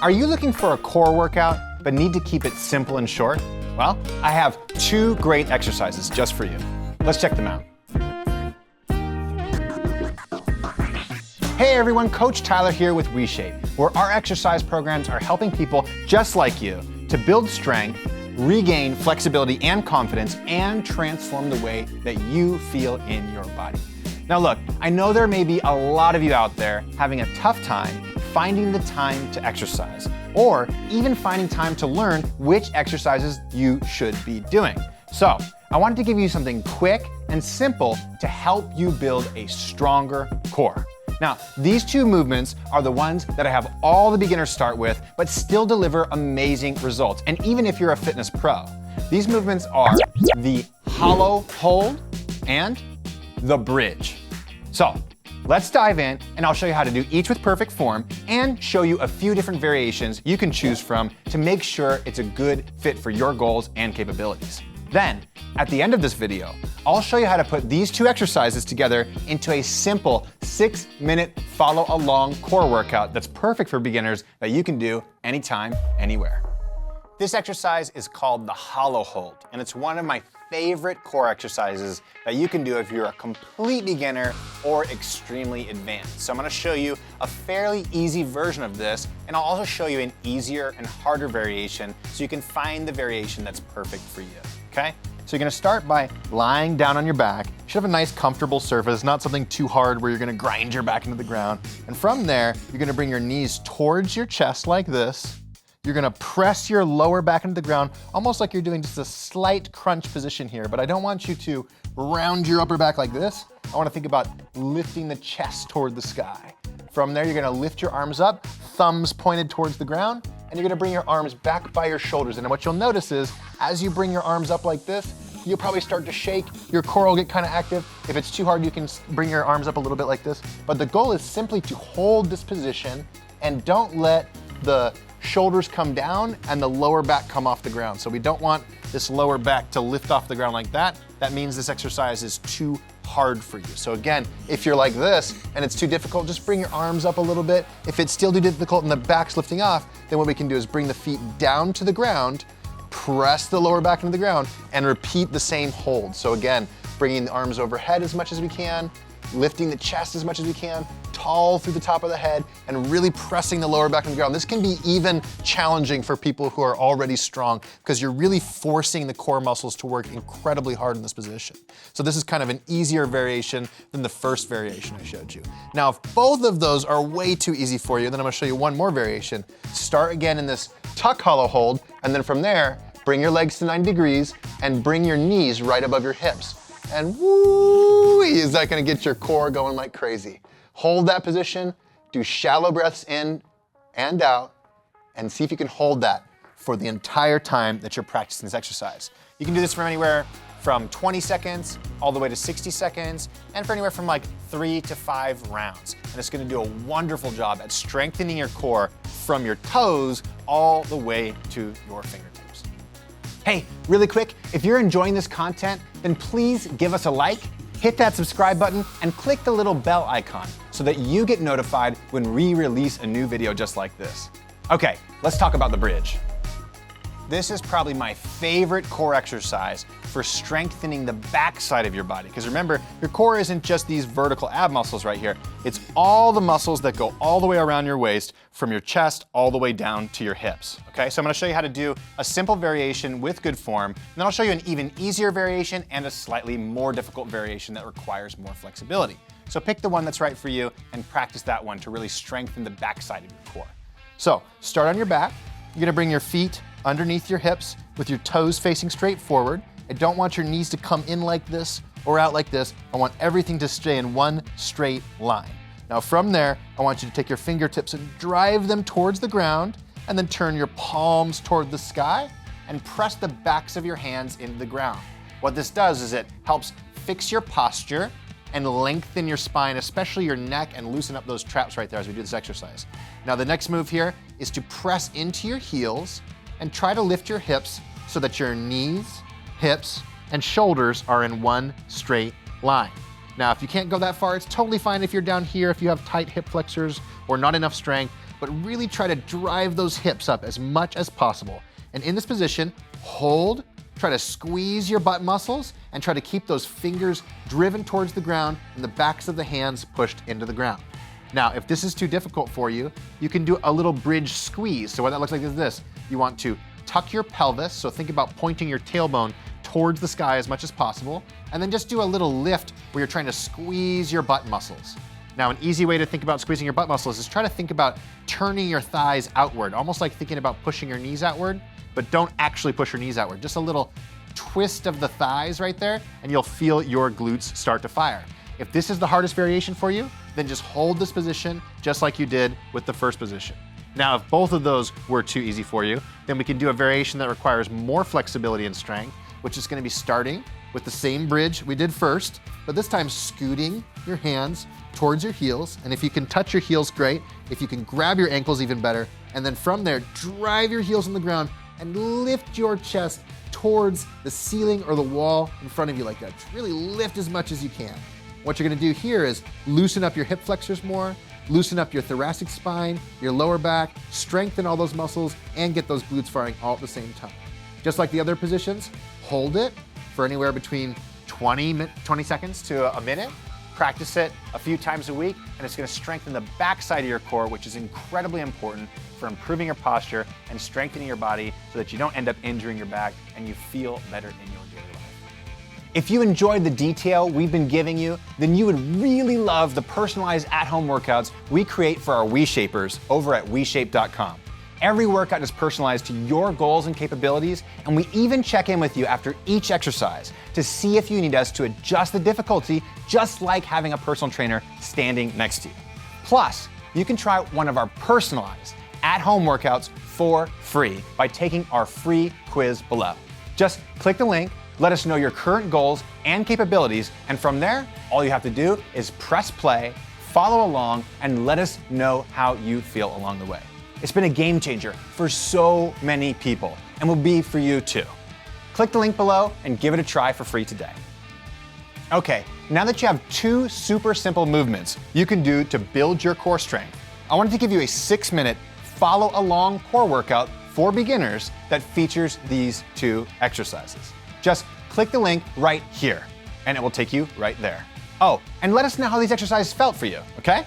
Are you looking for a core workout but need to keep it simple and short? Well, I have 2 great exercises just for you. Let's check them out. Hey everyone, Coach Tyler here with WeShape, where our exercise programs are helping people just like you to build strength, regain flexibility and confidence, and transform the way that you feel in your body. Now look, I know there may be a lot of you out there having a tough time finding the time to exercise, or even finding time to learn which exercises you should be doing. So, I wanted to give you something quick and simple to help you build a stronger core. Now, these 2 movements are the ones that I have all the beginners start with, but still deliver amazing results. And even if you're a fitness pro, these movements are the hollow hold and the bridge. So, let's dive in and I'll show you how to do each with perfect form and show you a few different variations you can choose from to make sure it's a good fit for your goals and capabilities. Then, at the end of this video, I'll show you how to put these 2 exercises together into a simple 6-minute follow-along core workout that's perfect for beginners that you can do anytime, anywhere. This exercise is called the hollow hold, and it's one of my favorite core exercises that you can do if you're a complete beginner or extremely advanced. So I'm gonna show you a fairly easy version of this, and I'll also show you an easier and harder variation so you can find the variation that's perfect for you, okay? So you're gonna start by lying down on your back. You should have a nice comfortable surface, not something too hard where you're gonna grind your back into the ground. And from there, you're gonna bring your knees towards your chest like this. You're gonna press your lower back into the ground, almost like you're doing just a slight crunch position here, but I don't want you to round your upper back like this. I wanna think about lifting the chest toward the sky. From there, you're gonna lift your arms up, thumbs pointed towards the ground, and you're gonna bring your arms back by your shoulders. And what you'll notice is, as you bring your arms up like this, you'll probably start to shake, your core will get kind of active. If it's too hard, you can bring your arms up a little bit like this. But the goal is simply to hold this position and don't let the shoulders come down and the lower back come off the ground. So we don't want this lower back to lift off the ground like that. That means this exercise is too hard for you. So again, if you're like this and it's too difficult, just bring your arms up a little bit. If it's still too difficult and the back's lifting off, then what we can do is bring the feet down to the ground, press the lower back into the ground, and repeat the same hold. So again, bringing the arms overhead as much as we can, lifting the chest as much as we can, tall through the top of the head, and really pressing the lower back into the ground. This can be even challenging for people who are already strong because you're really forcing the core muscles to work incredibly hard in this position. So this is kind of an easier variation than the first variation I showed you. Now, if both of those are way too easy for you, then I'm gonna show you one more variation. Start again in this tuck hollow hold, and then from there, bring your legs to 90 degrees and bring your knees right above your hips. And woo, is that gonna get your core going like crazy. Hold that position, do shallow breaths in and out, and see if you can hold that for the entire time that you're practicing this exercise. You can do this from anywhere from 20 seconds all the way to 60 seconds, and for anywhere from like 3 to 5 rounds. And it's gonna do a wonderful job at strengthening your core from your toes all the way to your fingertips. Hey, really quick, if you're enjoying this content, then please give us a like, hit that subscribe button, and click the little bell icon so that you get notified when we release a new video just like this. Okay, let's talk about the bridge. This is probably my favorite core exercise for strengthening the backside of your body. Because remember, your core isn't just these vertical ab muscles right here. It's all the muscles that go all the way around your waist, from your chest all the way down to your hips. Okay, so I'm gonna show you how to do a simple variation with good form, and then I'll show you an even easier variation and a slightly more difficult variation that requires more flexibility. So pick the one that's right for you and practice that one to really strengthen the backside of your core. So start on your back. You're gonna bring your feet underneath your hips with your toes facing straight forward. I don't want your knees to come in like this or out like this. I want everything to stay in one straight line. Now from there, I want you to take your fingertips and drive them towards the ground, and then turn your palms toward the sky and press the backs of your hands into the ground. What this does is it helps fix your posture and lengthen your spine, especially your neck, and loosen up those traps right there as we do this exercise. Now the next move here is to press into your heels and try to lift your hips so that your knees, hips, and shoulders are in one straight line. Now, if you can't go that far, it's totally fine if you're down here, if you have tight hip flexors or not enough strength, but really try to drive those hips up as much as possible. And in this position, hold, try to squeeze your butt muscles, and try to keep those fingers driven towards the ground and the backs of the hands pushed into the ground. Now, if this is too difficult for you, you can do a little bridge squeeze. So what that looks like is this. You want to tuck your pelvis, so think about pointing your tailbone towards the sky as much as possible, and then just do a little lift where you're trying to squeeze your butt muscles. Now, an easy way to think about squeezing your butt muscles is try to think about turning your thighs outward, almost like thinking about pushing your knees outward, but don't actually push your knees outward. Just a little twist of the thighs right there, and you'll feel your glutes start to fire. If this is the hardest variation for you, then just hold this position just like you did with the first position. Now, if both of those were too easy for you, then we can do a variation that requires more flexibility and strength, which is going to be starting with the same bridge we did first, but this time scooting your hands towards your heels. And if you can touch your heels, great. If you can grab your ankles, even better. And then from there, drive your heels on the ground and lift your chest towards the ceiling or the wall in front of you like that. Just really lift as much as you can. What you're gonna do here is loosen up your hip flexors more, loosen up your thoracic spine, your lower back, strengthen all those muscles, and get those glutes firing all at the same time. Just like the other positions, hold it for anywhere between 20 seconds to a minute. Practice it a few times a week, and it's gonna strengthen the backside of your core, which is incredibly important for improving your posture and strengthening your body so that you don't end up injuring your back and you feel better in your daily life. If you enjoyed the detail we've been giving you, then you would really love the personalized at-home workouts we create for our WeShapers over at WeShape.com. Every workout is personalized to your goals and capabilities, and we even check in with you after each exercise to see if you need us to adjust the difficulty, just like having a personal trainer standing next to you. Plus, you can try one of our personalized at-home workouts for free by taking our free quiz below. Just click the link, let us know your current goals and capabilities, and from there, all you have to do is press play, follow along, and let us know how you feel along the way. It's been a game changer for so many people, and will be for you too. Click the link below and give it a try for free today. Okay, now that you have two super simple movements you can do to build your core strength, I wanted to give you a 6-minute follow along core workout for beginners that features these two exercises. Just click the link right here, and it will take you right there. Oh, and let us know how these exercises felt for you, okay?